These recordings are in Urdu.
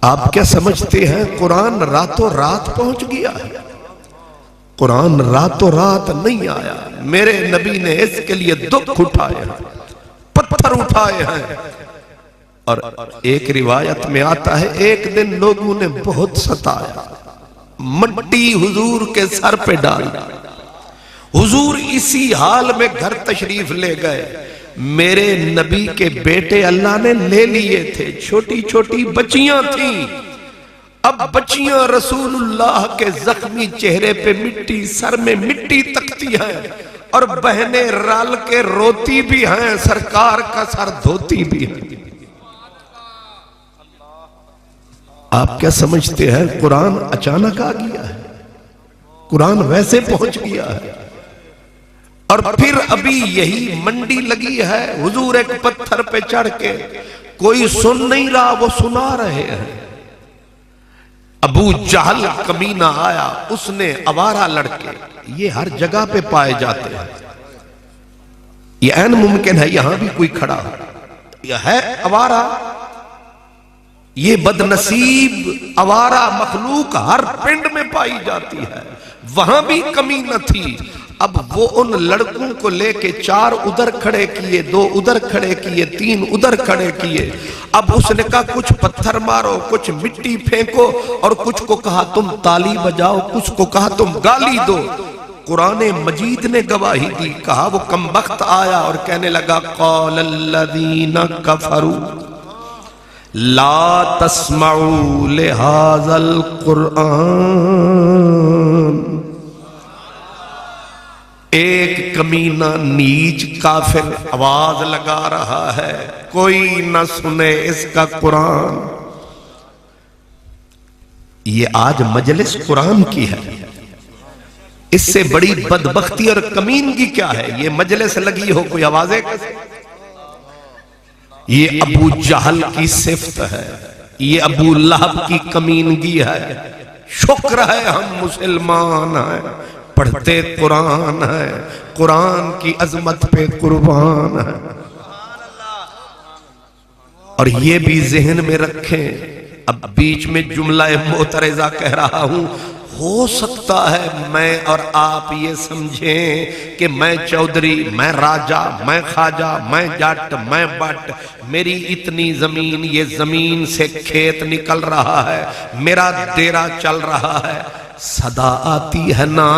آپ کیا سمجھتے ہیں قرآن راتوں رات پہنچ گیا ہے؟ قرآن راتوں رات نہیں آیا. میرے نبی نے اس کے لیے دکھ اٹھائے ہیں، پتھر اٹھائے ہیں. اور ایک روایت میں آتا ہے ایک دن لوگوں نے بہت ستایا، مٹی حضور کے سر پہ ڈال. حضور اسی حال میں گھر تشریف لے گئے. میرے نبی کے بیٹے اللہ نے لے لیے تھے، چھوٹی چھوٹی بچیاں تھیں. اب بچیاں رسول اللہ کے زخمی چہرے پہ مٹی، سر میں مٹی تکتی ہیں، اور بہنیں رال کے روتی بھی ہیں، سرکار کا سر دھوتی بھی ہیں. آپ کیا سمجھتے ہیں قرآن اچانک آ گیا ہے؟ قرآن ویسے پہنچ گیا ہے. اور پھر ابھی یہی منڈی لگی ہے. حضور ایک پتھر پہ چڑھ کے، کوئی سن نہیں رہا، وہ سنا رہے ہیں. ابو جہل کمینہ آیا، اس نے آوارہ لڑکے، یہ ہر جگہ پہ پائے جاتے ہیں، یہ عین ممکن ہے یہاں بھی کوئی کھڑا ہو. یہ ہے آوارہ، یہ بد نصیب آوارہ مخلوق ہر پنڈ میں پائی جاتی ہے. وہاں بھی کمی نہ تھی. اب وہ ان لڑکوں کو لے کے 4 ادھر کھڑے کیے، 2 ادھر کھڑے کیے، 3 ادھر کھڑے کیے. اب اس نے کہا کچھ پتھر مارو، کچھ مٹی پھینکو، اور کچھ کو کہا تم تالی بجاؤ، کچھ کو کہا تم گالی دو. قرآن مجید نے گواہی دی. کہا وہ کمبخت آیا اور کہنے لگا قال الذین کفروا لا تسمعوا لهذا القرآن. ایک کمینہ نیچ کافر آواز لگا رہا ہے، کوئی نہ سنے اس کا قرآن. یہ آج مجلس قرآن کی ہے. اس سے بڑی بدبختی اور کمینگی کیا ہے؟ یہ مجلس لگی ہو کوئی آوازیں کسے. یہ ابو جہل کی صفت ہے، یہ ابو لہب کی کمینگی ہے. شکر ہے ہم مسلمان ہیں، پڑھتے قرآن ہیں، قرآن کی عظمت پہ قربان ہیں. اور یہ بھی ذہن میں رکھیں، اب بیچ میں جملہ معترضہ کہہ رہا ہوں. ہو سکتا ہے میں اور آپ یہ سمجھیں کہ میں چودھری، میں راجہ، میں خواجہ، میں جٹ، میں بٹ، میری اتنی زمین، یہ زمین سے کھیت نکل رہا ہے، میرا ڈیرا چل رہا ہے. صدا آتی ہے نا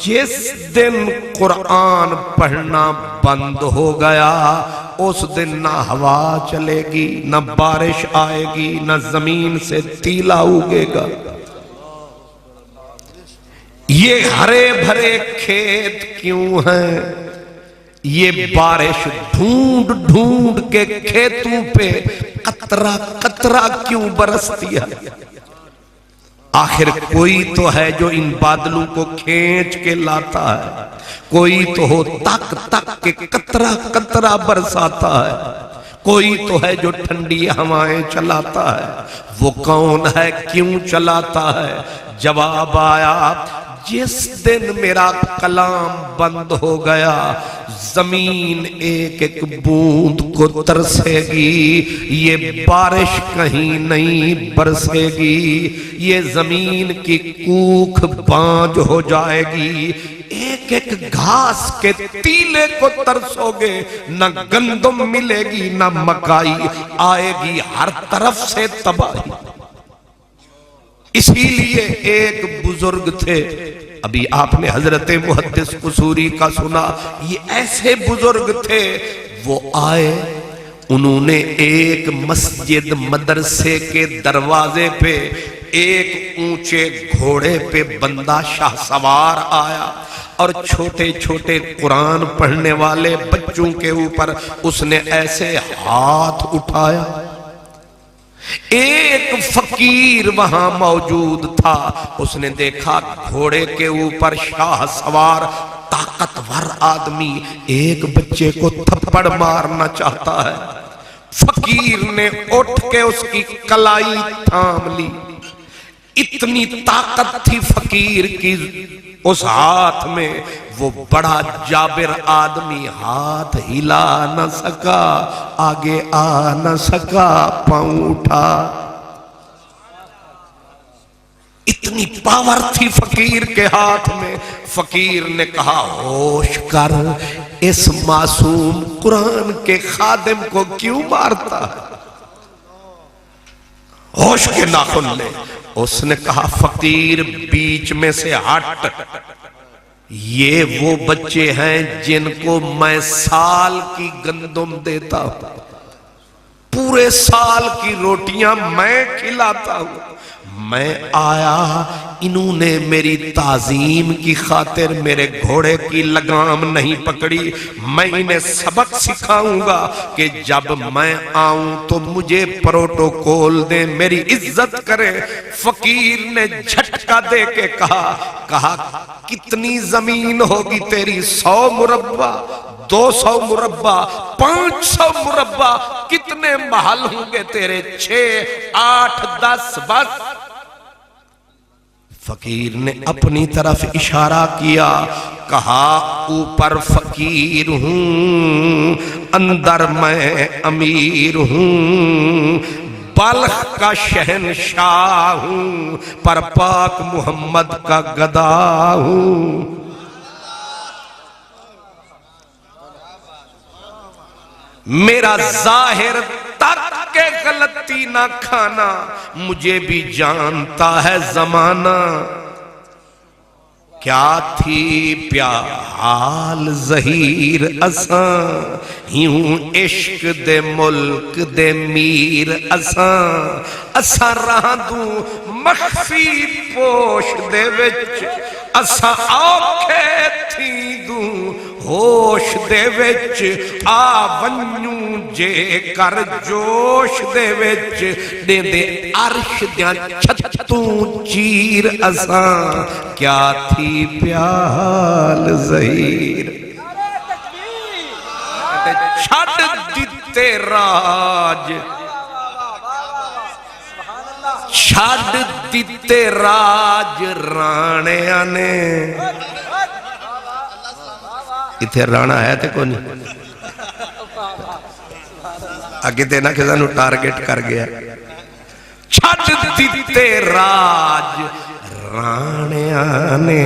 جس دن قرآن پڑھنا بند ہو گیا اس دن نہ ہوا چلے گی، نہ بارش آئے گی، نہ زمین سے تیلا اگے گا. یہ ہرے بھرے کھیت کیوں ہیں؟ یہ بارش ڈھونڈ ڈھونڈ کے کھیتوں پہ قطرہ قطرہ کیوں برستی ہے؟ آخر کوئی تو ہے جو ان بادلوں کو کھینچ کے لاتا ہے، کوئی تو ہو تک تک کے قطرہ قطرہ برساتا ہے، کوئی تو ہے جو ٹھنڈی ہوائیں چلاتا ہے. وہ کون ہے، کیوں چلاتا ہے؟ جواب آیا جس دن میرا کلام بند ہو گیا زمین ایک ایک بوند کو ترسے گی. یہ بارش کہیں نہیں برسے گی، یہ زمین کی کوکھ بانج ہو جائے گی. ایک ایک گھاس کے تیلے کو ترسو گے، نہ گندم ملے گی، نہ مکائی آئے گی، ہر طرف سے تباہی. اسی لیے ایک بزرگ تھے، ابھی آپ نے حضرت محدث قصوری کا سنا، یہ ایسے بزرگ تھے. وہ آئے، انہوں نے ایک مسجد مدرسے کے دروازے پہ ایک اونچے گھوڑے پہ بندہ شاہ سوار آیا اور چھوٹے چھوٹے قرآن پڑھنے والے بچوں کے اوپر اس نے ایسے ہاتھ اٹھایا. ایک فقیر وہاں موجود تھا، اس نے دیکھا گھوڑے کے اوپر شاہ سوار طاقتور آدمی ایک بچے کو تھپڑ مارنا چاہتا ہے. فقیر نے اٹھ کے اس کی کلائی تھام لی. اتنی طاقت تھی فقیر کی اس ہاتھ میں، وہ بڑا جابر آدمی ہاتھ ہلا نہ سکا، آگے آ نہ سکا، پاؤں اٹھا. اتنی پاور تھی فقیر کے ہاتھ میں. فقیر نے کہا ہوش کر، اس معصوم قرآن کے خادم کو کیوں مارتا ہے؟ ہوش کے ناخن لے. اس نے کہا فقیر بیچ میں سے ہٹ، یہ وہ بچے ہیں جن کو میں سال کی گندم دیتا ہوں، پورے سال کی روٹیاں میں کھلاتا ہوں. میں آیا، انہوں نے میری تعظیم کی خاطر میرے گھوڑے کی لگام نہیں پکڑی. میں انہیں سبق سکھاؤں گا کہ جب میں آؤں تو مجھے پروٹوکول دیں، میری عزت کریں. فقیر نے جھٹکا دے کے کہا کتنی زمین ہوگی تیری؟ 100 مربع، 200 مربع، 500 مربع؟ کتنے محل ہوں گے تیرے؟ 6، 8، 10 بس. فقیر نے اپنی طرف اشارہ کیا، کہا اوپر فقیر ہوں، اندر میں امیر ہوں، بلخ کا شہنشاہ ہوں، پر پاک محمد کا گدا ہوں. میرا ظاہر تک کے غلطی نہ کھانا، مجھے بھی جانتا ہے زمانہ. کیا تھی پیا حال ظہیر اساں، یوں عشق دے ملک دے میر اساں. اساں راہ دوں مخفی پوش دے وچ، اساں اوکھے تھی دوں ہوش دے وچ. آ ونیوں جے کر جوش دے وچ، دے دے عرش دیاں چھتوں چیر اساں. کیا تھی پیال ظہیر، چھڑ دیتے راج، چھڑ دیتے راج رانیاں نے. اتھے رانا ہے تے کون آگے دینا کہ سانو ٹارگٹ کر گیا. چھڑ دیتے راج رانیاں نے،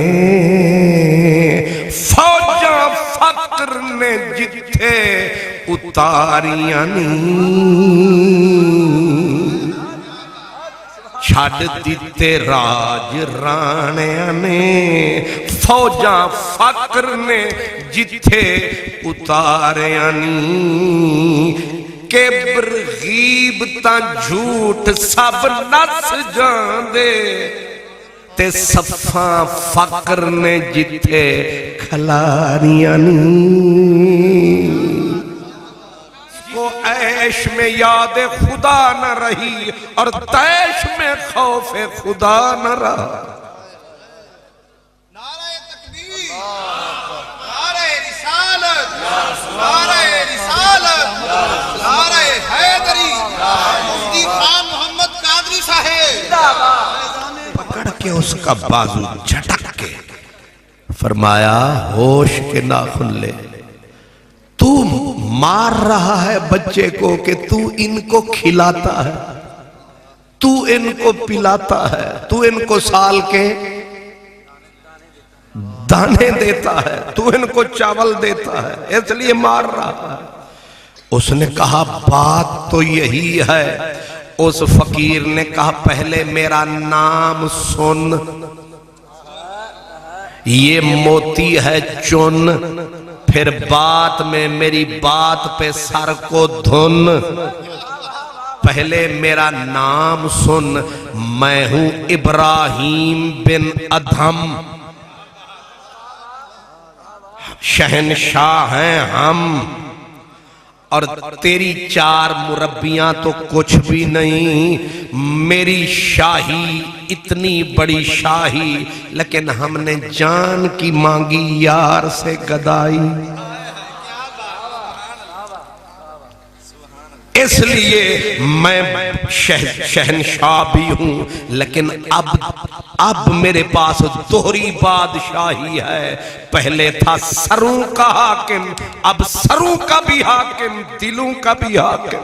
فوجاں فقر نے جتھے اتاریاں نہیں. چھڑ دیتے راج رانیاں نے، فوجاں فقر نے جتھے اتاریاں نہیں. کبر غیبتاں جھوٹ سب نس جاندے، تے صفاں فقر نے جتھے کھلاریاں نہیں. کو عیش میں یاد خدا نہ رہی اور تیش میں خوف خدا نہ رہا. نعرہ تکبیر، نعرہ رسالت، نعرہ رسالت، نعرہ حیدری، مفتی خان محمد قادری صاحب. پکڑ کے اس کا بازو جھٹک کے فرمایا ہوش کے ناخن لے. تو مار رہا ہے بچے کو کہ تو ان کو کھلاتا ہے، تو ان کو پلاتا ہے، تو ان کو سال کے دانے دیتا ہے، تو ان کو چاول دیتا ہے، اس لیے مار رہا ہے. اس نے کہا بات تو یہی ہے. اس فقیر نے کہا پہلے میرا نام سن، یہ موتی ہے چن، پھر بات میں میری بات پہ سر کو دھن. پہلے میرا نام سن، میں ہوں ابراہیم بن ادھم، شہنشاہ ہیں ہم، اور تیری 4 مربیاں تو کچھ بھی نہیں. میری شاہی اتنی بڑی شاہی، لیکن ہم نے جان کی مانگی یار سے گدائی. اس لیے میں شہنشاہ بھی ہوں، لیکن اب میرے پاس دوہری بادشاہی ہے. پہلے تھا سروں کا حاکم، اب سروں کا بھی حاکم، دلوں کا بھی حاکم.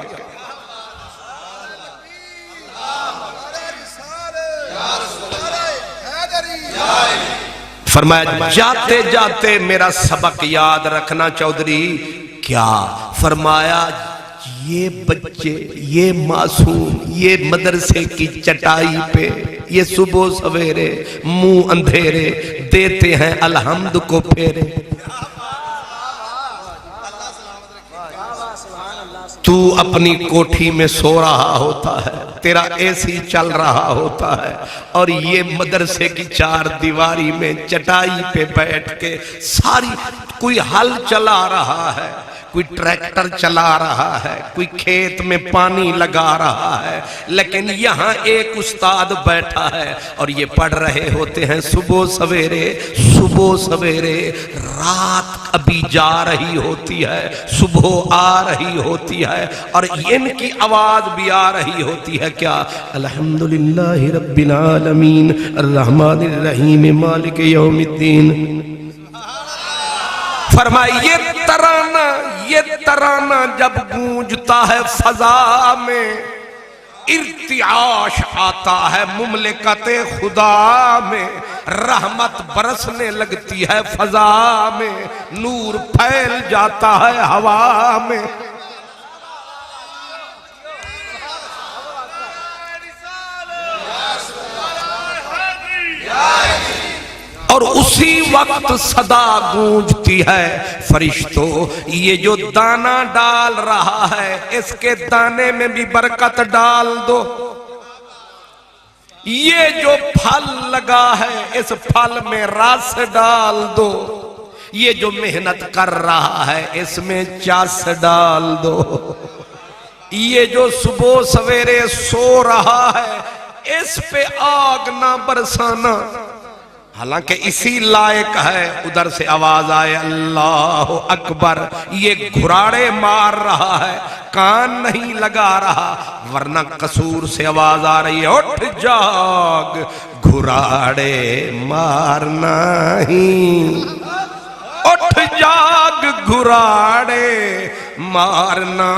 فرمایا جاتے جاتے میرا سبق یاد رکھنا چودھری. کیا؟ فرمایا یہ بچے، یہ معصوم، یہ مدرسے کی چٹائی پہ یہ صبح سویرے منہ اندھیرے دیتے ہیں الحمد کو پھیرے. تو اپنی کوٹھی میں سو رہا ہوتا ہے، تیرا اے سی چل رہا ہوتا ہے، اور یہ مدرسے کی چار دیواری میں چٹائی پہ بیٹھ کے ساری کوئی ہل چلا رہا ہے، کوئی ٹریکٹر چلا رہا ہے، کوئی کھیت میں پانی لگا رہا ہے، لیکن یہاں ایک استاد بیٹھا ہے اور یہ پڑھ رہے ہوتے ہیں صبح سویرے. رات ابھی جا رہی ہوتی ہے، صبح آ رہی ہوتی ہے، اور ان کی آواز بھی آ رہی ہوتی ہے. کیا؟ الحمدللہ رب العالمین الرحمن الرحیم مالک یوم الدین. فرمایا یہ ترانہ جب گونجتا ہے فضا میں، ارتعاش آتا ہے مملکت خدا میں، رحمت برسنے لگتی ہے فضا میں، نور پھیل جاتا ہے ہوا میں. اور اسی وقت صدا گونجتی ہے فرشتوں یہ جو دانہ ڈال رہا ہے اس کے دانے میں بھی برکت ڈال دو. یہ جو پھل لگا ہے اس پھل میں رس ڈال دو. یہ جو محنت کر رہا ہے اس میں چس ڈال دو. یہ جو صبح سویرے سو رہا ہے اس پہ آگ نہ برسانا. حالانکہ اسی لائق ہے. ادھر سے آواز آئے اللہ اکبر. یہ گھراڑے مار رہا ہے، کان نہیں لگا رہا، ورنہ قصور سے آواز آ رہی ہے اٹھ جاگ گھراڑے مارنا ہی، اٹھ جاگ گھراڑے مارنا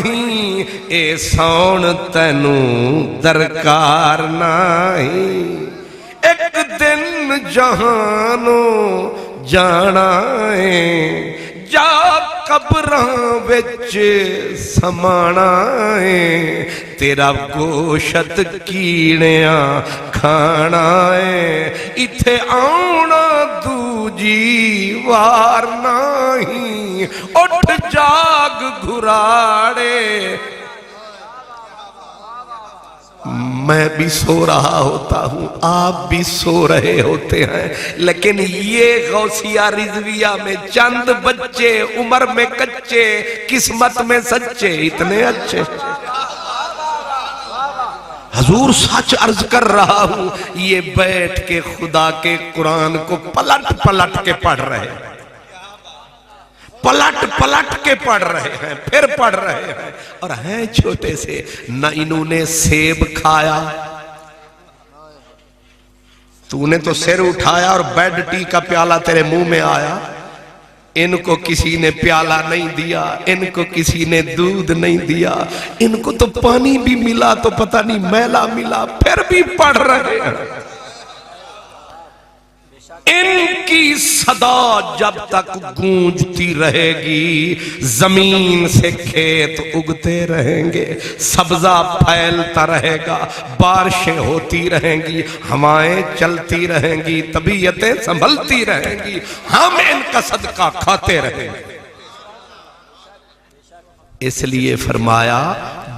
ہی، اے سون تینوں درکار نہیں. ایک دن جہانوں جانا ہے، جا قبراں وچ سمانا ہے، تیرا گوشت کیڑیاں کھانا ہے، ایتھے آنا دوجی وار نہیں. اٹھ جاگ گھراڑے. میں بھی سو رہا ہوتا ہوں، آپ بھی سو رہے ہوتے ہیں، لیکن یہ غوثیہ رضویہ میں چند بچے عمر میں کچے، قسمت میں سچے، اتنے اچھے. حضور سچ عرض کر رہا ہوں، یہ بیٹھ کے خدا کے قرآن کو پلٹ پلٹ کے پڑھ رہے ہیں، پلٹ پلٹ کے پڑھ رہے ہیں، پھر پڑھ رہے ہیں، اور ہیں چھوٹے سے. نہ انہوں نے سیب کھایا، تو نے تو سر اٹھایا اور بیڈ ٹی کا پیالہ تیرے منہ میں آیا. ان کو کسی نے پیالہ نہیں دیا، ان کو کسی نے دودھ نہیں دیا، ان کو تو پانی بھی ملا تو پتہ نہیں میلا ملا، پھر بھی پڑھ رہے ہیں. ان کی صدا جب تک گونجتی رہے گی زمین سے کھیت اگتے رہیں گے، سبزہ پھیلتا رہے گا، بارشیں ہوتی رہیں گی، ہوائیں چلتی رہیں گی، طبیعتیں سنبھلتی رہیں گی، ہم ان کا صدقہ کھاتے رہیں گے. اس لیے فرمایا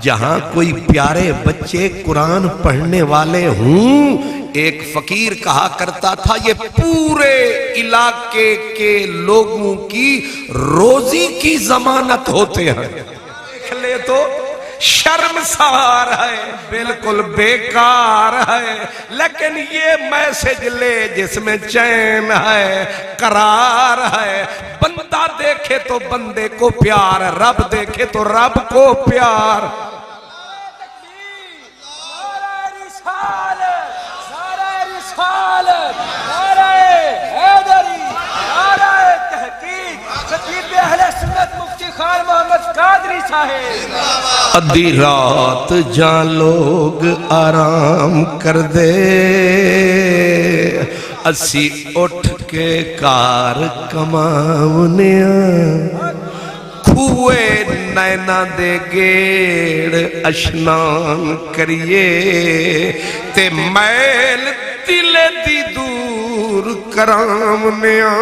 جہاں کوئی پیارے بچے قرآن پڑھنے والے ہوں. ایک فقیر کہا کرتا تھا یہ پورے علاقے کے لوگوں کی روزی کی ضمانت ہوتے ہیں. دیکھ لے تو شرمسار ہے، بالکل بیکار ہے، لیکن یہ میسج لے جس میں چین ہے، قرار ہے. بندہ دیکھے تو بندے کو پیار، رب دیکھے تو رب کو پیار. ادھی رات جان لوگ آرام کر دے، اسی اٹھ کے کار کماونیا کھوئے نینا دے گیڑ اشنان کریے تے میل دل دی دور کرامنیا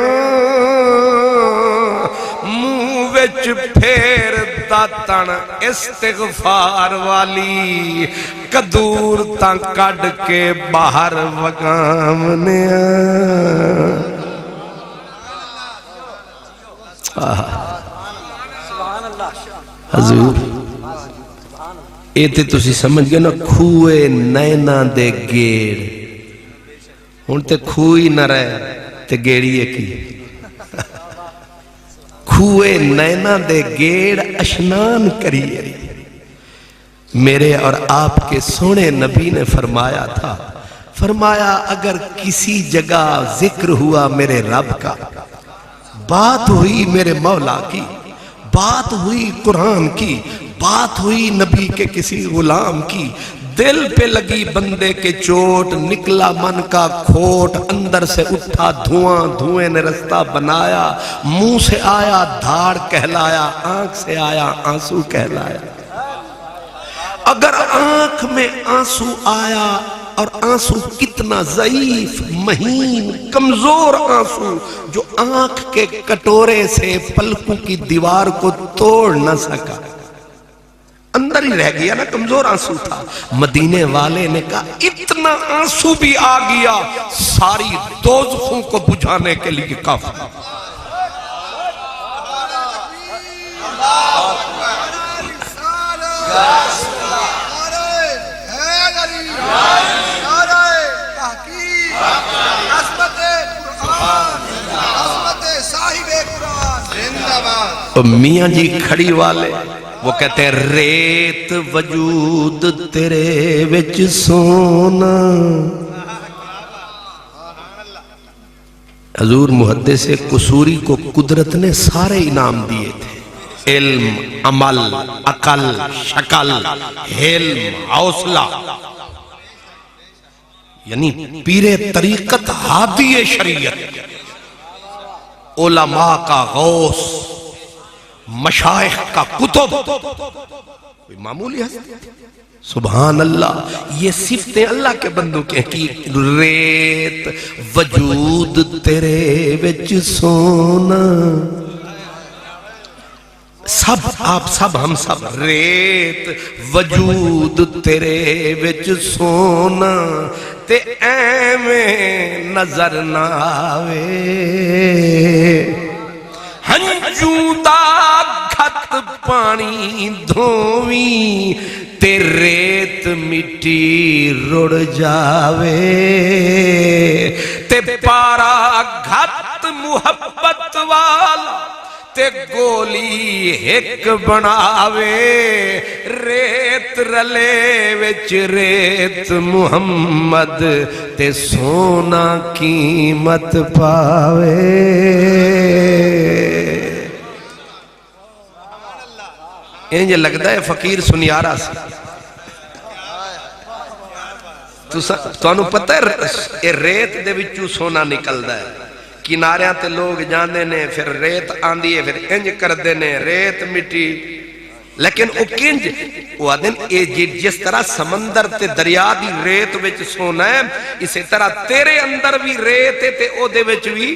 منہ وچ پھیر داتن استغفار والی کدور تاں کڈ کے باہر وگامنیا حضور اے تے تسی سمجھ گئے نا کھوئے نینا دے گیڑ ہون تے کھوئی نہ رہے تے گیڑیے کی کھوئے نینا دے گیڑ اشنان کریے میرے اور آپ کے سونے نبی نے فرمایا تھا فرمایا اگر کسی جگہ ذکر ہوا میرے رب کا بات ہوئی میرے مولا کی بات ہوئی قرآن کی بات ہوئی نبی کے کسی غلام کی دل پہ لگی بندے کے چوٹ نکلا من کا کھوٹ اندر سے اٹھا دھواں دھوئیں نے رستہ بنایا منہ سے آیا دھاڑ کہلایا آنکھ سے آیا آنسو کہلایا اگر آنکھ میں آنسو آیا اور آنسو کتنا ضعیف مہین کمزور آنسو جو آنکھ کے کٹورے سے پلکوں کی دیوار کو توڑ نہ سکا اندر ہی رہ گیا نا کمزور آنسو تھا مدینے والے نے کہا اتنا آنسو بھی آ گیا ساری دوزخوں کو بجھانے کے لیے کافی میاں جی کھڑی والے وہ کہتے ہیں ریت وجود تیرے وچ سونا حضور محدث قصوری کو قدرت نے سارے انعام دیے تھے علم عمل عقل شکل حلم حوصلہ یعنی پیر طریقت ہادی شریعت علماء کا غوث مشائخ کا کتب کوئی معمولی ہے سبحان اللہ یہ صفتیں اللہ کے بندوں کے کی ریت وجود تیرے وچ سونا سب آپ سب ہم سب ریت وجود تیرے وچ سونا تے ایویں نظر نہ آوے ہنجوں دا گھت پانی دھویں تے ریت مٹی رڑ جاوے تے پارا گھت محبت والا تے گولی ایک بناوے ریت رلے وچ ریت محمد تے سونا قیمت پاوے انجھے لگتا ہے فقیر سنیارہ سے تو انہوں پتہ ہے ریت دے وچوں سونا نکلدا ہے کناریاں تے لوگ جاندے نے پھر ریت آندی ہے پھر انج کردے نے ریت مٹی لیکن او کنج وہ آدن جس طرح سمندر تے دریا دی ریت وچ سونا ہے اسی طرح تیرے اندر بھی ریت ہے تے او دے وچ بھی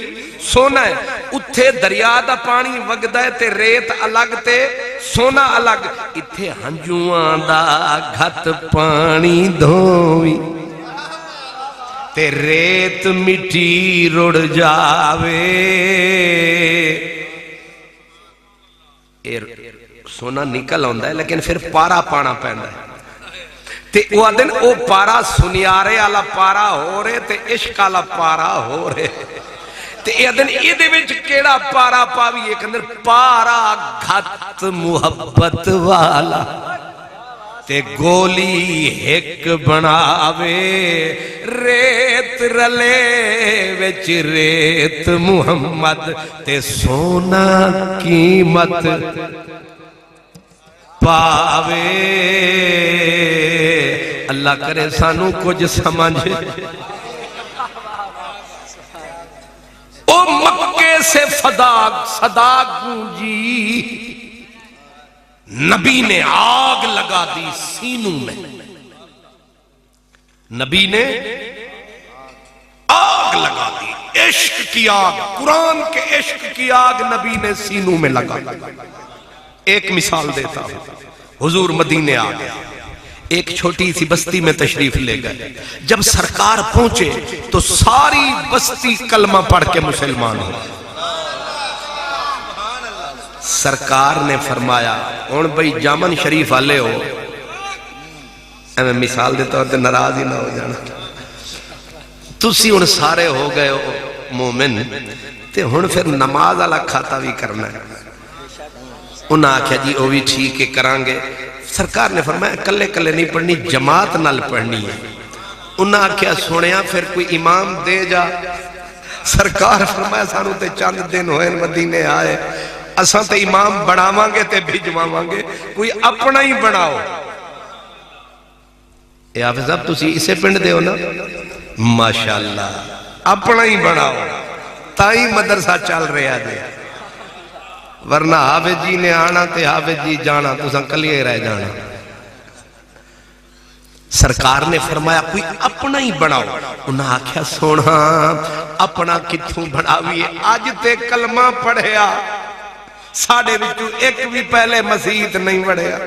سونا ہے اتھے دریا دا پانی وگدا ہے تے ریت الگ تے سونا الگ اتھے ہنجوان دا گھت پانی دھویں تے ریت مٹی رڑ جاوے سونا نکل آندا ہے لیکن پھر پارا پانا پیندا ہے تے وہ دن او پارا سنیارے والا پارا ہو رہے تے عشق والا پارا ہو رہے تے اے دن اے دے وچ کیڑا پارا پاوی ایک اندر پارا گھت محبت والا تے گولی ایک بناوے ریت رلے وچ ریت محمد تے سونا قیمت پاوے اللہ کرے سانو کچھ سمجھ او مکے سے صدا گونجی، نبی نے آگ لگا دی سینوں میں، نبی نے آگ لگا دی، عشق کی آگ، قرآن کے عشق کی آگ نبی نے سینوں میں لگا دی۔ ایک مثال دیتا ہوں، حضور مدینے آ گیا، ایک چھوٹی سی بستی میں تشریف لے گئے، جب سرکار پہنچے تو ساری بستی کلمہ پڑھ کے مسلمان ہو۔ سرکار نے فرمایا ہن بھئی جامن شریف والے ہو، میں مثال دیتا ہوں تو ناراض ہی نہ ہو جانا، تسی ہن سارے ہو گئے ہو مومن تے ہن پھر نماز والا کھاتا بھی کرنا ہے۔ انہاں آکھیا جی وہ بھی ٹھیک ہے کران گے۔ سرکار نے فرمایا کلے کلے نہیں پڑھنی، جماعت نال پڑھنی ہے۔ انہاں آکھیا سنیا پھر کوئی امام دے جا۔ سرکار فرمایا سانو تے چند دن ہوئے مدینے آئے، اساں تے امام بڑھاواں گے تے بھجواواں گے، کوئی اپنا ہی بناؤ۔ اے حافظ صاحب تسی اسے پنڈ دے ہو نا؟ ماشاءاللہ اپنا ہی بناؤ، تائیں مدرسہ چل رہا دے، ورنہ حافظ جی نے آنا تے حافظ جی جانا تو سن کلیے رہ جانا۔ سرکار نے فرمایا کوئی اپنا ہی بناؤ۔ انہاں آکھیا سونا اپنا کتھوں بناویے، آج تے کلمہ پڑھیا، ساڑھے وچوں ایک بھی پہلے مسیحت نہیں پڑھیا،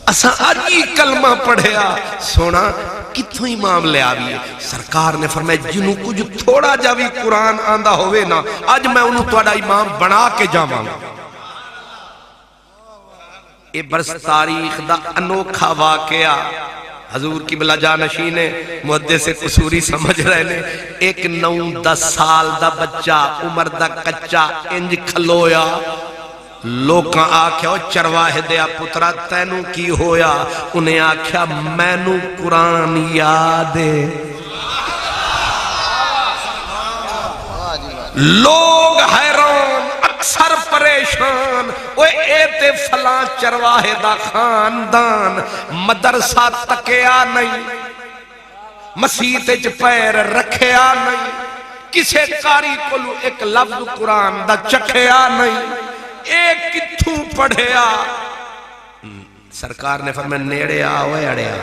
اساں آج ہی کلمہ پڑھیا، سونا کتھوں امام لے آویے۔ سرکار نے فرمایا جنہوں کچھ تھوڑا جا بھی قرآن آندہ ہوئے نا، آج میں انہوں تھوڑا امام بنا کے جاواں گا۔ اے برس تاریخ دا انوکھا واقعہ، حضور کی بلا جانشین محدث قصوری سمجھ رہے نے، ایک 9-10 سال دا بچہ عمر دا کچا انج کھلویا، لوکاں آکھیا چرواہے دیا پترا تینوں کی ہویا، انہیں آکھیا مینوں قرآن یاد ہے۔ لوگ حیران اکثر پریشان، وہ ایتے فلاں چرواہے دا خاندان، مدرسہ تکیا نہیں، مسیحت چ پیر رکھیا نہیں، کسے کاری کولو ایک لفظ قرآن دا چکھیا نہیں، ایک کتھوں پڑھیا۔ سرکار نے فرمایا نیڑے آوے اڑیا۔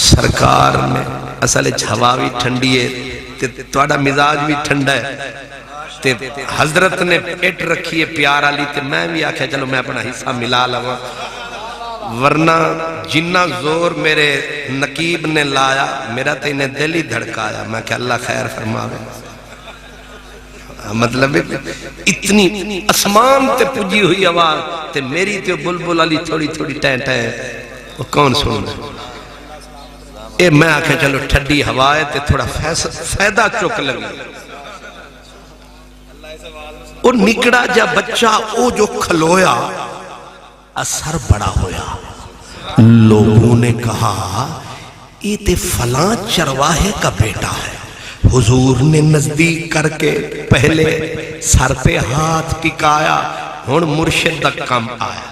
سرکار نے اصل ہوا بھی ٹھنڈی ہے، تھوڑا مزاج بھی ٹھنڈا ہے، حضرت نے پیٹ رکھی ہے پیار علی، تے میں بھی آکھیا چلو میں اپنا حصہ ملا لوا، ورنہ جنہ زور میرے نقیب نے لایا میرا تے انہیں دل ہی دھڑکایا۔ میں کہ اللہ خیر فرماوے، مطلب اتنی اسمان تے پجی ہوئی آواز تے میری تے بلبل علی تھوڑی تھوڑی ٹین ٹین، وہ کون سن رہے؟ اے میں آکھیں چلو ٹھڈی ہوائے تے تھوڑا فائدہ چک لگی۔ اور نکڑا جا بچہ او جو کھلویا اثر بڑا ہویا، لوگوں نے کہا یہ تے فلاں چرواہے کا بیٹا ہے۔ حضور نے نزدیک کر کے پہلے سر پہ ہاتھ ٹکایا، ہن مرشد دا کم آیا،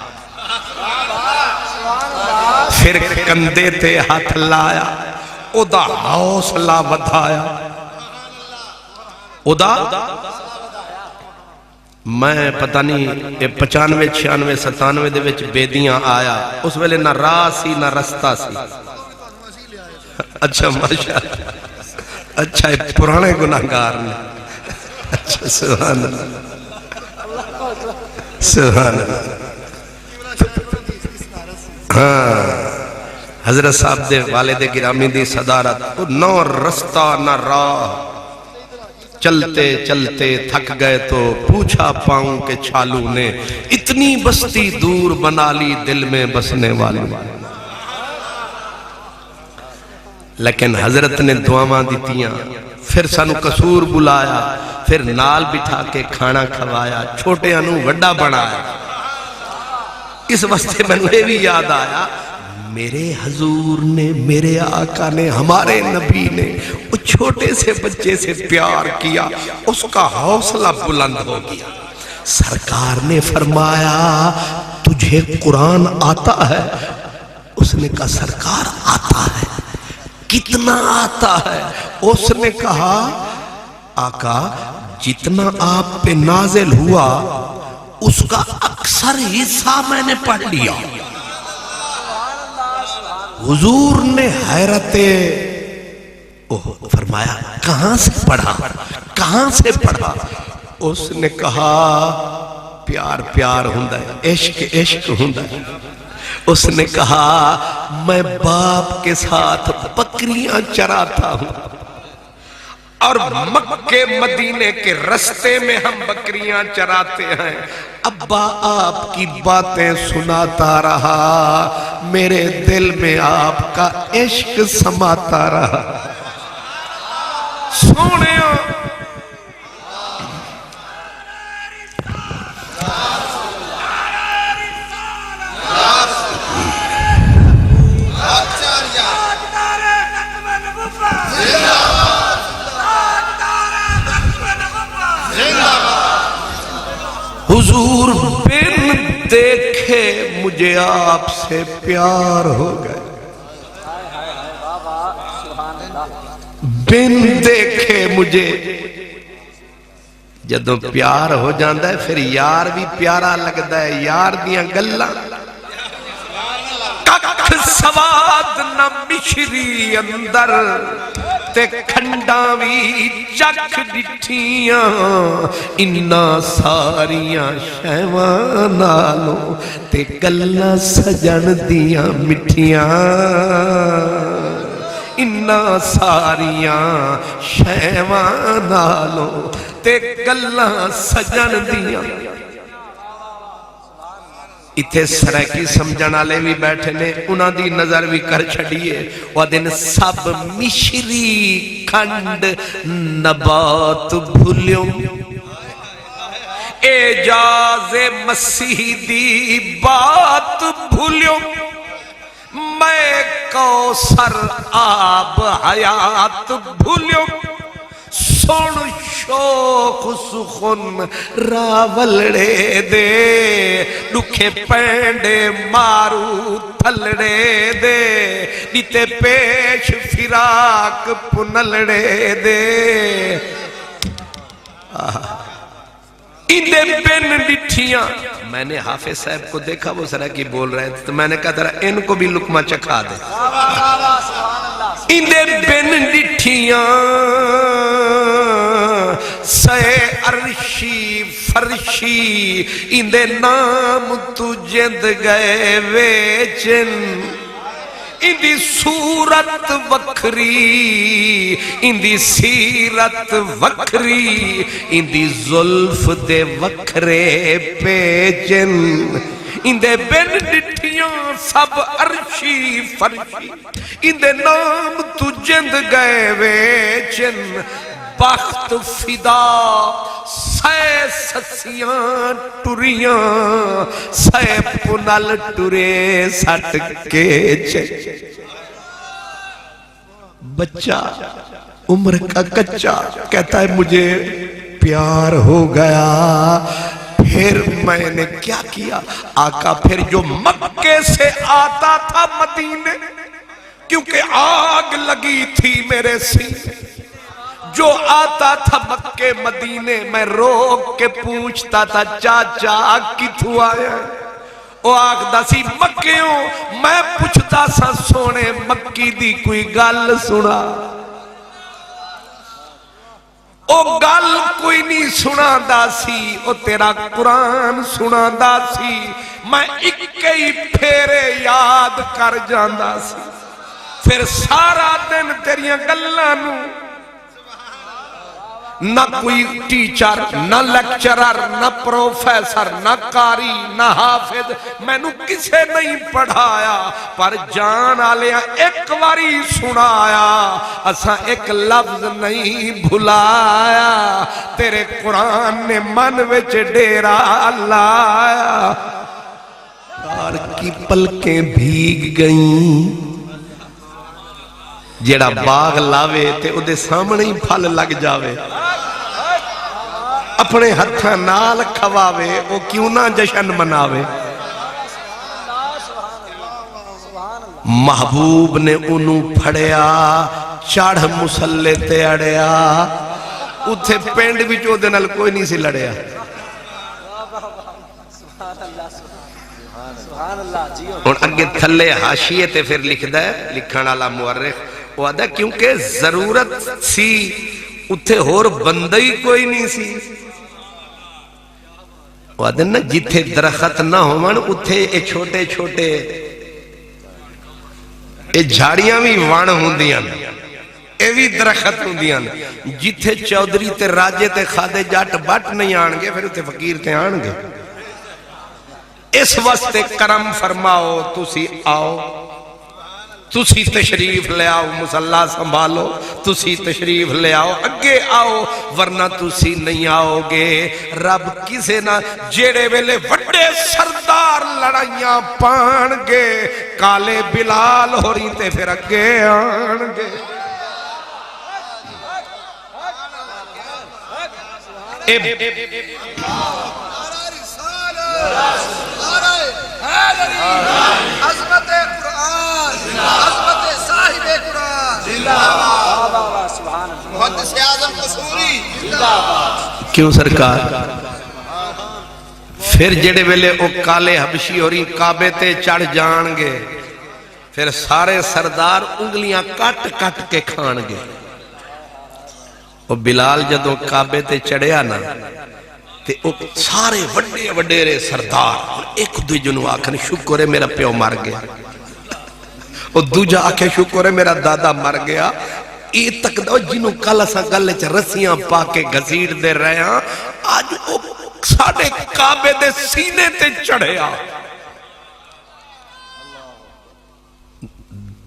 پھر کندھے تے ہاتھ لایا، او دا حوصلہ ودھایا، او دا میں پتہ نہیں 95 96 97 دے وچ بیدیاں آیا، اس ویلے نہ راہ سی نہ رستہ سی۔ اچھا ماشاءاللہ، اچھا پرانے گناہگار نے، اچھا سبحان اللہ سبحان اللہ۔ ہاں حضرت صاحب دے والد گرامی دی صدارت، نہ رستہ نہ راہ، چلتے چلتے تھک گئے تو پوچھا پاؤں کے چھالو نے، اتنی بستی دور بنا لی دل میں بسنے والے۔ لیکن حضرت نے دعاواں دیتیاں، پھر سانو قصور بلایا، پھر نال بٹھا کے کھانا کھوایا، چھوٹے انو وڈا بنایا۔ اس واسطے میں بھی یاد آیا میرے حضور نے، میرے آقا نے، ہمارے نبی نے وہ چھوٹے سے بچے سے پیار کیا، اس کا حوصلہ بلند ہو گیا۔ سرکار نے فرمایا تجھے قرآن آتا ہے؟ اس نے کہا سرکار آتا ہے۔ کتنا آتا ہے؟ اس نے کہا آقا جتنا آپ پہ نازل ہوا اس کا اکثر حصہ میں نے پڑھ لیا۔ حضور نے حیرت فرمایا کہاں سے پڑھا، کہاں سے پڑھا؟ اس نے کہا پیار پیار ہوندا ہے، عشق عشق ہوندا ہے۔ اس نے کہا میں باپ کے ساتھ بکریاں چراتا ہوں اور مکے مدینے کے رستے میں ہم بکریاں چراتے ہیں، ابا آپ کی باتیں سناتا رہا، میرے دل میں آپ کا عشق سماتا رہا۔ سونیاں حضور بن دیکھے مجھے آپ سے پیار ہو گئے، بن دیکھے مجھے۔ جدوں پیار ہو جاندہ ہے پھر یار بھی پیارا لگتا ہے، یار دیاں گلاں ککھ سواد نہ مشری اندر تے کھنڈاں بھی چکھ ڈٹھیاں، انہاں ساریاں شیواں نالوں تے گلاں سجن دیاں مٹھیاں، انہاں ساریاں شیواں نالوں تے گلاں سجن دیاں۔ اتھے سرائکی سمجھن والے بھی بیٹھے نے، انہاں دی نظر بھی کر چھڑیے، وہ دن سب مشری کھنڈ نبات بھولیوں، اعجاز مسیح دی بات بھولیوں، میں کوثر آب حیات بھولیوں، سن شوق سخن راولڑے دے، دکھے پینڈے مارو تھلڑے دے، نیتے پیش فراق پنلڑے دے، اندے بن ڈٹھیاں۔ میں نے حافظ صاحب کو دیکھا وہ سرائکی بول رہے تھے تو میں نے کہا ترہ ان کو بھی لقمہ چکھا دے۔ اندے بن ڈٹھیاں سے عرشی فرشی، اندے نام تو جند گئے ویچن، اندی صورت وکھری، اندی سیرت وکھری، اندی زلف دے وکھرے پیچن، اندے بن ڈٹھیاں سب عرشی فرشی، اندے نام تو جند گئے ویچن، بخت فدا سائے سسیاں ٹریاں، سائے پنل ٹرے سٹ کے چھے۔ بچہ عمر کا کچا کہتا ہے مجھے پیار ہو گیا، پھر میں نے کیا کیا؟ آقا پھر جو مکے سے آتا تھا مدینے، کیونکہ آگ لگی تھی میرے سینے، جو آتا تھا مکے مدینے میں روک کے پوچھتا تھا چاچا کتھوں آیا ہے؟ او آگ دا سی مکیوں، میں پوچھتا سا سونے مکی دی کوئی گل سنا، او گل کوئی نہیں سنا دا سی، او تیرا قرآن سنا دا سی، میں اکئی پھیرے یاد کر جاندہ سی، پھر سارا دن تیریاں گلانوں، نہ کوئی ٹیچر، نہ لیکچرر، نہ پروفیسر، نہ قاری، نہ حافظ، میں نو کسے نہیں پڑھایا، پر جان آلیاں ایک واری سنایا، اساں ایک لفظ نہیں بھلایا، تیرے قرآن نے من وچ ڈیرا لایا۔ یار کی پلکیں بھیگ گئیں، جیڑا باغ لاوے تے او دے سامنے ہی پھل لگ جاوے، اپنے ہتھاں نال کھواوے او کیوں نہ جشن مناوے۔ محبوب نے انہوں پھڑیا چڑھ مسلے تے اڑیا اتھے پینڈ بھی چو دے نال کوئی نہیں سی لڑیا اور اگے تھلے حاشیے تے پھر لکھ دا ہے لکھن والا مورخ وہ آدھا کیونکہ ضرورت سی اتھے ہور بندہ ہی کوئی نہیں سی وہ آدھا نا جتھے درخت نہ ہومن اتھے اے چھوٹے چھوٹے اے جھاڑیاں بھی وان ہوندیاں اے بھی درخت ہوندیاں جتھے چودری تے راجے تے خادے جاٹ بٹ نہیں آنگے پھر اتھے فقیر تے آنگے اس وقت کرم فرماؤ تسی آؤ تسی تشریف لے آؤ مسلح سنبھالو تسی تشریف لے آؤ اگے آؤ ورنہ تسی نہیں آؤ گے رب کسے نہ جیڑے ویلے وڈے سردار لڑائیاں پان گے کالے بلال ہو رہی تے پھر اگے آن گے عظمت قرآن عظمت صاحب قرآن محدث اعظم قصوری کیوں سرکار پھر جڑے ویلے او کالے حبشی اور کعبے تے چڑھ جان گے پھر سارے سردار انگلیاں کٹ کٹ کے کھان گے او بلال جدوں کعبے تے چڑھیا نا تے او سارے وڈے وڈیرے سردار ایک دو جنو آکھن شکر ہے میرا پیو مر گیا او دوجا آکھے شکر ہے میرا دادا مر گیا ای تک دو جنو کل اسا گلے چ رسیاں پا کے گھسیٹ دے رہے ہیں آج او ساڑے کعبے دے سینے تے چڑھیا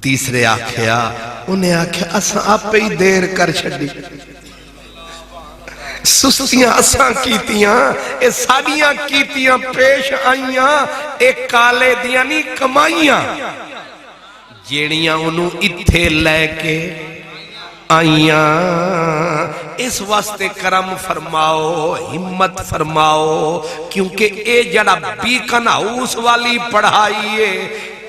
تیسرے آکھیا انہیں آکھیا اسا آپ پہ ہی دیر کر چھڑی سستیاں اساں کیتیاں اے ساڑیاں کیتیاں پیش آئیاں اے کالے دیاں نہیں کمائیاں جیڑیاں انہوں اتھے لے کے آئیاں اس واسطے کرم فرماؤ ہمت فرماؤ کیونکہ اے جڑا بیکن ہاؤس والی پڑھائیے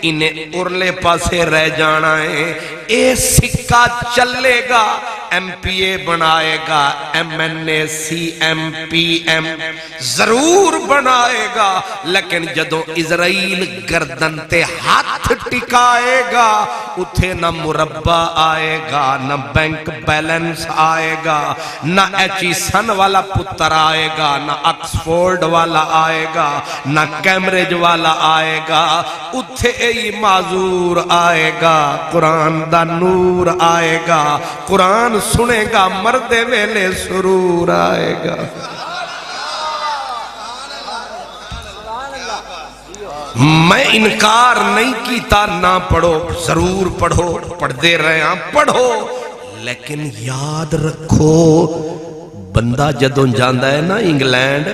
انہیں ارلے پاسے رہ جانا ہے اے سکہ چلے گا ایم پی اے بنائے گا ایم این اے سی ایم پی ایم ضرور بنائے گا لیکن جدو اسرائیل گردن تے ہاتھ ٹکائے گا اتھے نہ مربع آئے گا نہ بینک بیلنس آئے گا نہ ایچی سن والا پتر آئے گا نہ آکسفورڈ والا آئے گا نہ کیمبرج والا آئے گا اتھے ای معذور آئے گا قرآن دا نور آئے گا قرآن سنے گا مردے ویلے سرور آئے گا میں انکار نہیں کیتا نہ پڑھو ضرور پڑھو پڑھ دے رہے ہیں پڑھو لیکن یاد رکھو بندہ جدوں جاندہ ہے نا انگلینڈ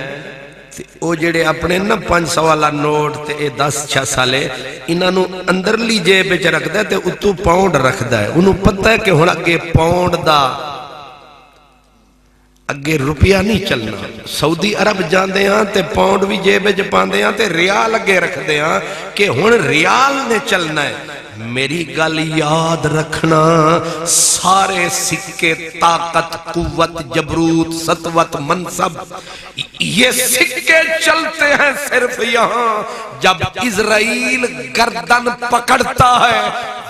او جڑے اپنے نا 500 والا نوٹ تے 10-6 سالے انہوں اندر لی جیب چ رکھ دے تے اتو پاؤنڈ رکھ دے انہوں پتہ ہے کہ ہن اگے پاؤنڈ دا اگے روپیہ نہیں چلنا سعودی عرب جاندے ہاں تے پاؤنڈ بھی جیب چ پاندے ہاں تے ریال اگے رکھ دے ہاں کہ ہن ریال نے چلنا ہے میری گل یاد رکھنا سارے سکے طاقت قوت جبروت سطوت منصب یہ سکے چلتے ہیں صرف یہاں جب اسرائیل گردن پکڑتا ہے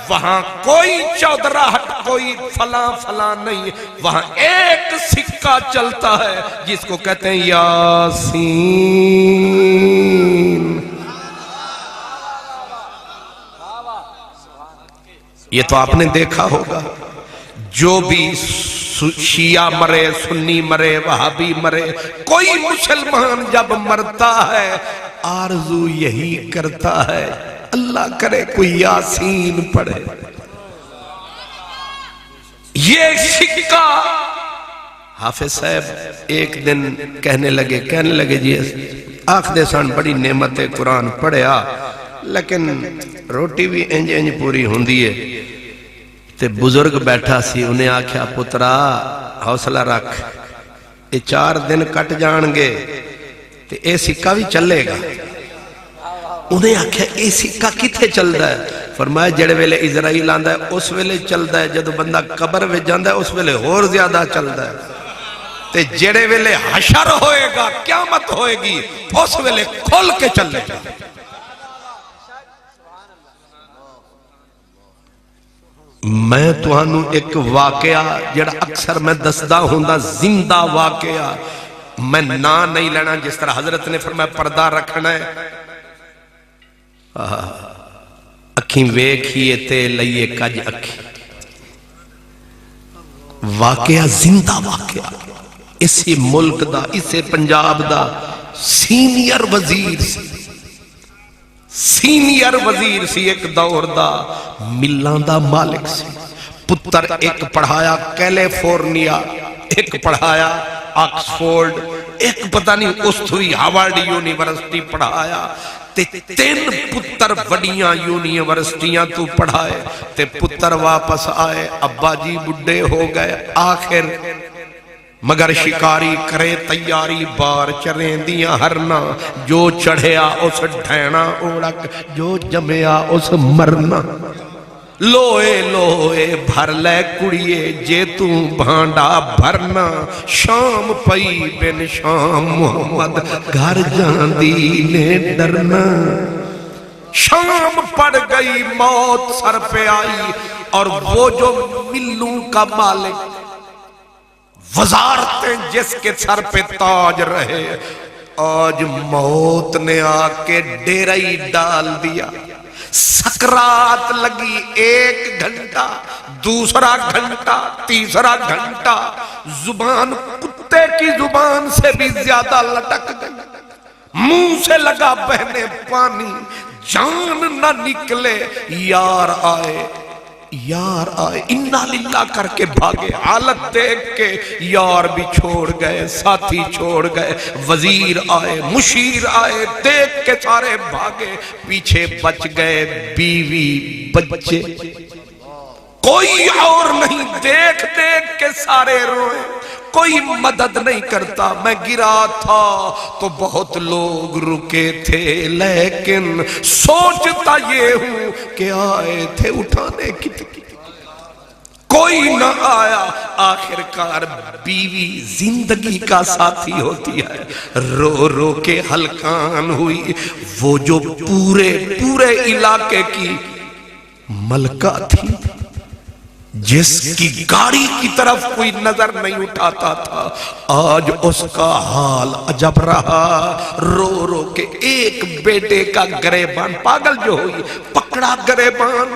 وہاں کوئی چودراہٹ کوئی فلاں فلاں نہیں وہاں ایک سکہ چلتا ہے جس کو کہتے ہیں یاسین یہ تو آپ نے دیکھا ہوگا جو بھی شیعہ مرے سنی مرے وہابی مرے کوئی مسلمان جب مرتا ہے آرزو یہی کرتا ہے اللہ کرے کوئی یاسین پڑھے یہ سکہ حافظ صاحب ایک دن کہنے لگے جی آخ دے سان بڑی نعمت قرآن پڑھیا لیکن روٹی بھی انج پوری ہوندی ہے تے بزرگ بیٹھا سی انہیں آکھیا پترا حوصلہ رکھ یہ 4 دن کٹ جان گے تے اے سکہ بھی چلے گا انہیں آکھیا اے سکہ کتے چل رہا ہے فرمایا جڑے ویلے اسرائیل آندا ہے اس ویلے چلدا ہے، جدو بندہ قبر وچ جاندا ہے اس ویلے اور زیادہ چلدا ہے، تے جڑے ویلے حشر ہوئے گا، قیامت ہوئے گی، اس ویلے کھل کے چلے گا۔ میں تہانوں ایک واقعہ جڑا اکثر میں دسدا ہوندا زندہ واقعہ، میں نا نہیں لینا، جس طرح حضرت نے فرمایا پردہ رکھنا ہے، اکھیں ویکھیے تے لئیے کج اکھی، واقعہ زندہ واقعہ، اسی ملک دا، اسے پنجاب دا سینئر وزیر سی، سینئر وزیر سی ایک دور دا، ملان دا مالک سی، پتر ایک پڑھایا کیلیفورنیا، ایک پڑھایا آکسفورڈ، ایک پتہ نہیں استھوی ہاورڈ یونیورسٹی پڑھایا، تے تین پتر وڈیاں یونیورسٹیاں تو پڑھائے، تے پتر واپس آئے، ابا جی بڈھے ہو گئے، آخر مگر شکاری کرے تیاری بار چریں دیاں ہرنا، جو چڑھیا اس ڈھینا اوڑک، جو جمیا اس مرنا، لوئے لوئے بھر لے کڑیے جے تو بھانڈا بھرنا، شام پئی بن شام محمد گھر جاندی نے ڈرنا، شام پڑ گئی موت سر پہ آئی، اور وہ جو ملوں کا مالک، وزارتیں جس کے سر پہ تاج رہے، آج موت نے آ کے ڈیرئی ڈال دیا، سکرات لگی، ایک گھنٹہ، دوسرا گھنٹہ، تیسرا گھنٹہ، زبان کتے کی زبان سے بھی زیادہ لٹک گئی، منہ سے لگا بہنے پانی، جان نہ نکلے، یار آئے، یار آئے، انا للہ کر کے بھاگے، حالت دیکھ کے یار بھی چھوڑ گئے، ساتھی چھوڑ گئے، وزیر آئے، مشیر آئے، دیکھ کے سارے بھاگے، پیچھے بچ گئے بیوی بچے، کوئی اور نہیں، دیکھ دیکھ کے سارے روئے، کوئی مدد نہیں کرتا، میں گرا تھا تو بہت لوگ رکے تھے، لیکن سوچتا یہ ہوں کہ آئے تھے اٹھانے کی، کوئی نہ آیا، آخرکار بیوی زندگی کا ساتھی ہوتی ہے، رو رو کے ہلکان ہوئی، وہ جو پورے علاقے کی ملکہ تھی، جس کی گاڑی کی طرف کوئی نظر نہیں اٹھاتا تھا، آج اس کا حال عجب رہا، رو رو کے ایک بیٹے کا گریبان، پاگل جو ہوئی، پکڑا گریبان،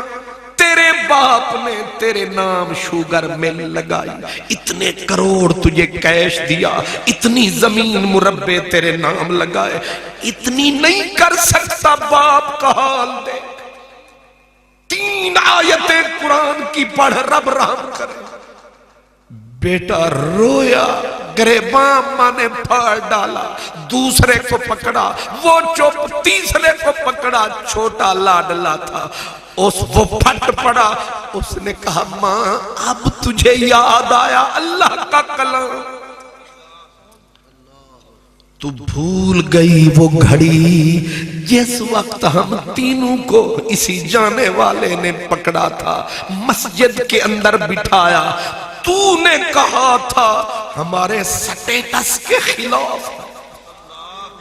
تیرے باپ نے تیرے نام شوگر مل لگائی، اتنے کروڑ تجھے کیش دیا، اتنی زمین مربع تیرے نام لگائے، اتنی نہیں کر سکتا، باپ کا حال دے، 3 آیتیں قرآن کی پڑھ، رب رحم کرے، بیٹا رویا، گریبان ماں نے پھاڑ ڈالا، دوسرے کو پکڑا، وہ چپ، تیسرے کو پکڑا، چھوٹا لاڈلا تھا، وہ پھٹ پڑا، اس نے کہا ماں اب تجھے یاد آیا اللہ کا کلام، تو بھول گئی وہ گھڑی جس وقت ہم تینوں کو اسی جانے والے نے پکڑا تھا، مسجد کے اندر بٹھایا، تو نے کہا تھا ہمارے سٹیٹس کے خلاف،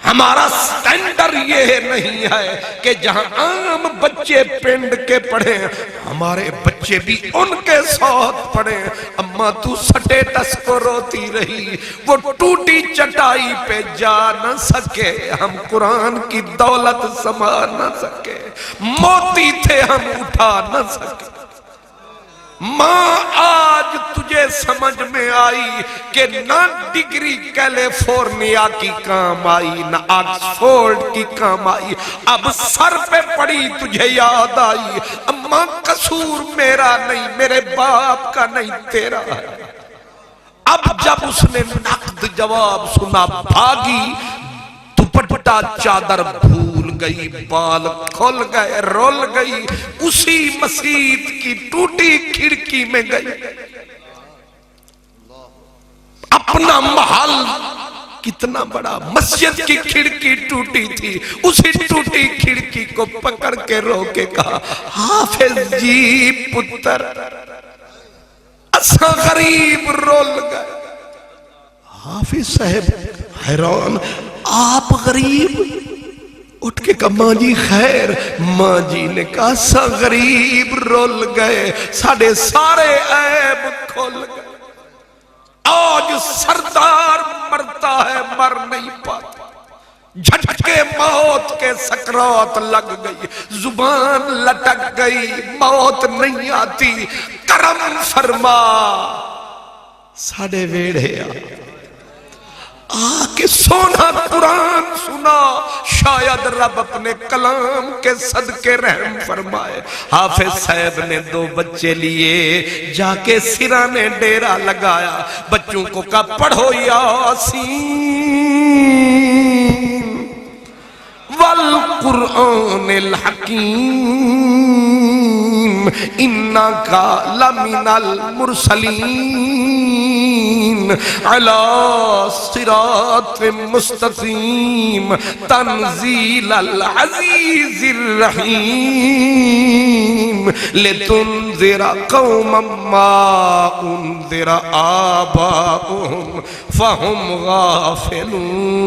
ہمارا سٹینڈر یہ نہیں ہے کہ جہاں عام بچے پنڈ کے پڑھیں، ہمارے بچے بھی ان کے ساتھ پڑھیں، اما تو سٹیٹس کو روتی رہی، وہ ٹوٹی چٹائی پہ جا نہ سکے، ہم قرآن کی دولت سنبھال نہ سکے، موتی تھے ہم اٹھا نہ سکے، ماں آج تجھے سمجھ میں آئی کہ نہ ڈگری کیلیفورنیا کی کام آئی، نہ آکسفورڈ کی کام آئی، اب سر پہ پڑی تجھے یاد آئی، اماں قصور میرا نہیں، میرے باپ کا نہیں، تیرا ہے، اب جب اس نے نقد جواب سنا بھاگی، دوپٹہ چادر بھول گئی، بال کھل گئے، رول گئی، اسی مسجد کی ٹوٹی کھڑکی میں گئی، اپنا محل کتنا بڑا مسجد کی کھڑکی ٹوٹی تھی، اسی ٹوٹی کھڑکی کو پکڑ کے رو کے کہا حافظ جی پتر اساں غریب رول گئے۔ حافظ صاحب حیران، آپ غریب؟ اٹھ کے کہا ماں جی خیر؟ ماں جی نے کہا اساں غریب رول گئے، ساڑھے سارے عیب کھول گئے، آج سردار مرتا ہے مر نہیں پاتا، جھٹکے موت کے سکرات لگ گئی، زبان لٹک گئی، موت نہیں آتی، کرم فرما ساڑھے ویڑے آ کے سونا قرآن سنا، شاید رب اپنے کلام کے صدقے رحم فرمائے۔ حافظ صاحب نے 2 بچے لیے، جا کے سرانے ڈیرا لگایا، بچوں کو کہا پڑھو یاسین والقرآن الحکیم انکا لمن المرسلین علی صراط مستقیم تنزیل العزیز الرحیم لتنذر قوما ما انذر آباؤہم فہم غافلون۔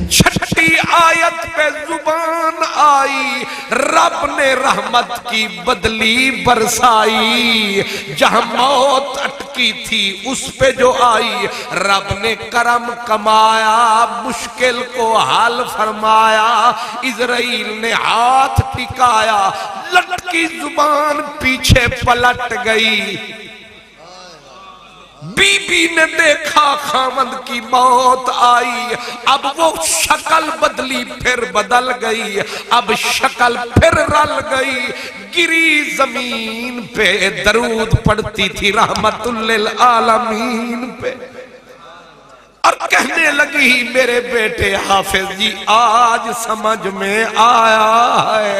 چھٹی آیت پہ زبان آئی، رب نے رحمت کی بدلی برسائی، جہاں موت اٹکی تھی اس پہ جو آئی، رب نے کرم کمایا، مشکل کو حل فرمایا، اسرائیل نے ہاتھ ٹکایا، لٹکی زبان پیچھے پلٹ گئی۔ بی بی نے دیکھا خامند کی موت آئی، اب وہ شکل بدلی پھر بدل گئی، اب شکل پھر رل گئی، گری زمین پہ درود پڑتی تھی رحمت للعالمین پہ، اور کہنے لگی میرے بیٹے حافظ جی آج سمجھ میں آیا ہے،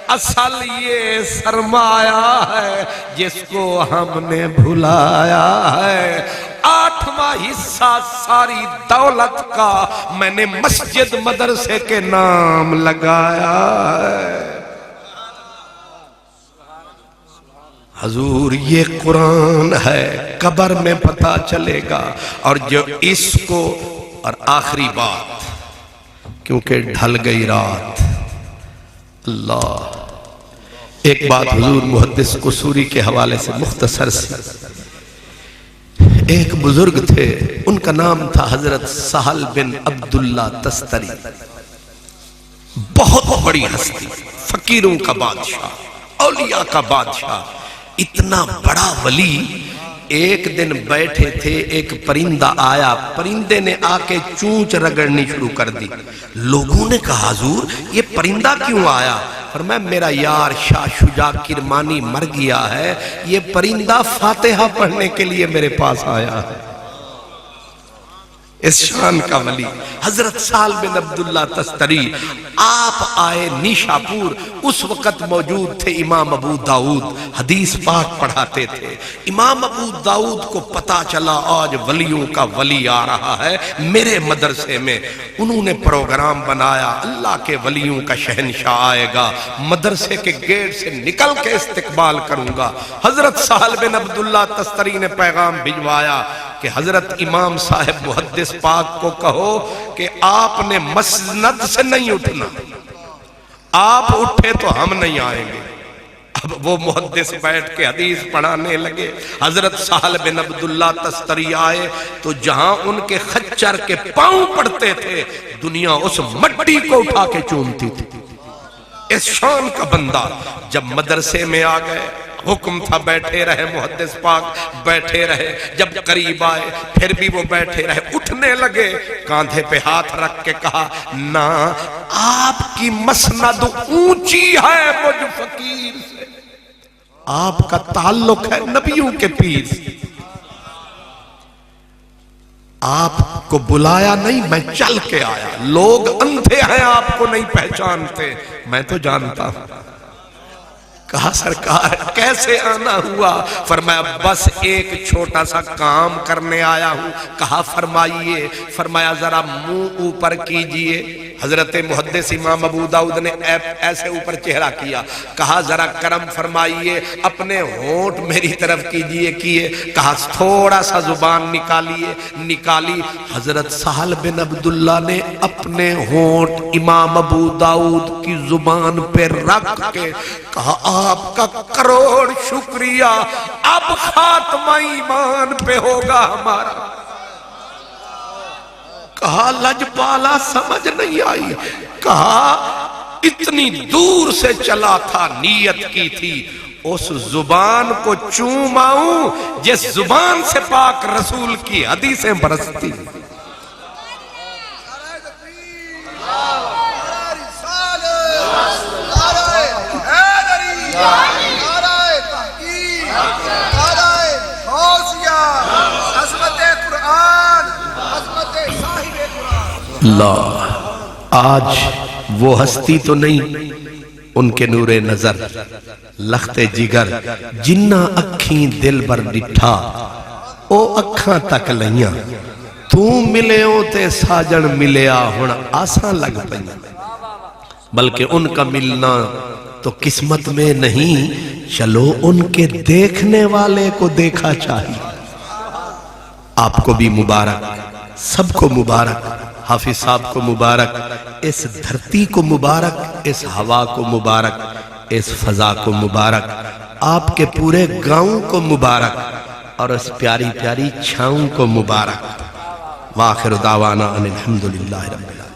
اصل یہ سرمایہ ہے جس کو ہم نے بھلایا ہے۔ 8واں حصہ ساری دولت کا میں نے مسجد مدرسے کے نام لگایا ہے۔ حضور یہ قرآن ہے، قبر میں پتہ چلے گا، اور جو اس کو، اور آخری بات کیونکہ ڈھل گئی رات، اللہ ایک بات حضور محدث قصوری کے حوالے سے مختصر سی، ایک بزرگ تھے، ان کا نام تھا حضرت سہل بن عبداللہ تستری، بہت بڑی ہستی، فقیروں کا بادشاہ، اولیاء کا بادشاہ، اتنا بڑا ولی۔ ایک دن بیٹھے تھے، ایک پرندہ آیا، پرندے نے آ کے چونچ رگڑنی شروع کر دی، لوگوں نے کہا حضور یہ پرندہ کیوں آیا؟ فرمایا میرا یار شاہ شجاع کرمانی مر گیا ہے، یہ پرندہ فاتحہ پڑھنے کے لیے میرے پاس آیا ہے۔ اس شان کا ولی حضرت سہل بن عبداللہ تستری، آپ آئے نیشاپور، اس وقت موجود تھے امام ابو داؤد، حدیث پاک پڑھاتے تھے۔ امام ابو داؤد کو پتا چلا آج ولیوں کا ولی آ رہا ہے میرے مدرسے میں، انہوں نے پروگرام بنایا اللہ کے ولیوں کا شہنشاہ آئے گا، مدرسے کے گیٹ سے نکل کے استقبال کروں گا۔ حضرت سہل بن عبداللہ تستری نے پیغام بھجوایا کہ حضرت امام صاحب محدث پاک کو کہو کہ آپ نے مسند سے نہیں اٹھنا، آپ اٹھے تو ہم نہیں آئیں گے۔ اب وہ محدث بیٹھ کے حدیث پڑھانے لگے، حضرت سہل بن عبداللہ تستری آئے تو جہاں ان کے خچر کے پاؤں پڑتے تھے، دنیا اس مٹی کو اٹھا کے چومتی تھی۔ اس شان کا بندہ جب مدرسے میں آ گئے، حکم تھا بیٹھے رہے، محدث پاک بیٹھے رہے، جب قریب آئے پھر بھی وہ بیٹھے رہے، اٹھنے لگے، کاندھے پہ ہاتھ رکھ کے کہا نا آپ کی مسند اونچی ہے مجھ فقیر سے، آپ کا تعلق ہے نبیوں کے پیر سے، آپ کو بلایا نہیں میں چل کے آیا، لوگ اندھے ہیں آپ کو نہیں پہچانتے، میں تو جانتا ہوں۔ کہا سرکار کیسے آنا ہوا؟ فرمایا بس ایک چھوٹا سا کام کرنے آیا ہوں۔ کہا فرمائیے؟ فرمایا ذرا منہ اوپر کیجئے۔ حضرت محدث امام ابو داؤد نے ایسے اوپر چہرہ کیا۔ کہا ذرا کرم فرمائیے، اپنے ہونٹ میری طرف کیجئے۔ کیے۔ کہا تھوڑا سا زبان نکالیے۔ نکالی۔ حضرت سہل بن عبداللہ نے اپنے ہونٹ امام ابو داؤد کی زبان پہ رکھ کے کہا آپ کا کروڑ شکریہ، اب خاتمہ ایمان پہ ہوگا ہمارا۔ کہا لجپالا سمجھ نہیں آئی۔ کہا اتنی دور سے چلا تھا، نیت کی تھی اس زبان کو چوم آؤں جس زبان سے پاک رسول کی حدیثیں برستی۔ اللہ آج وہ ہستی تو نہیں، ان کے نور نظر لخت جگر جنہ اکھیں دل بر ڈٹھا او اکھاں تک لئیاں تو ملے تے ساجن ملیا ہن آساں لگ پئیاں، بلکہ ان کا ملنا تو قسمت میں نہیں، چلو ان کے دیکھنے والے کو دیکھا چاہیے۔ آپ کو بھی مبارک، سب کو مبارک، حافظ صاحب کو مبارک، اس دھرتی کو مبارک، اس ہوا کو مبارک، اس فضا کو مبارک، آپ کے پورے گاؤں کو مبارک، اور اس پیاری پیاری چھاؤں کو مبارک۔ وآخر دعوانا ان الحمدللہ رب العالمین۔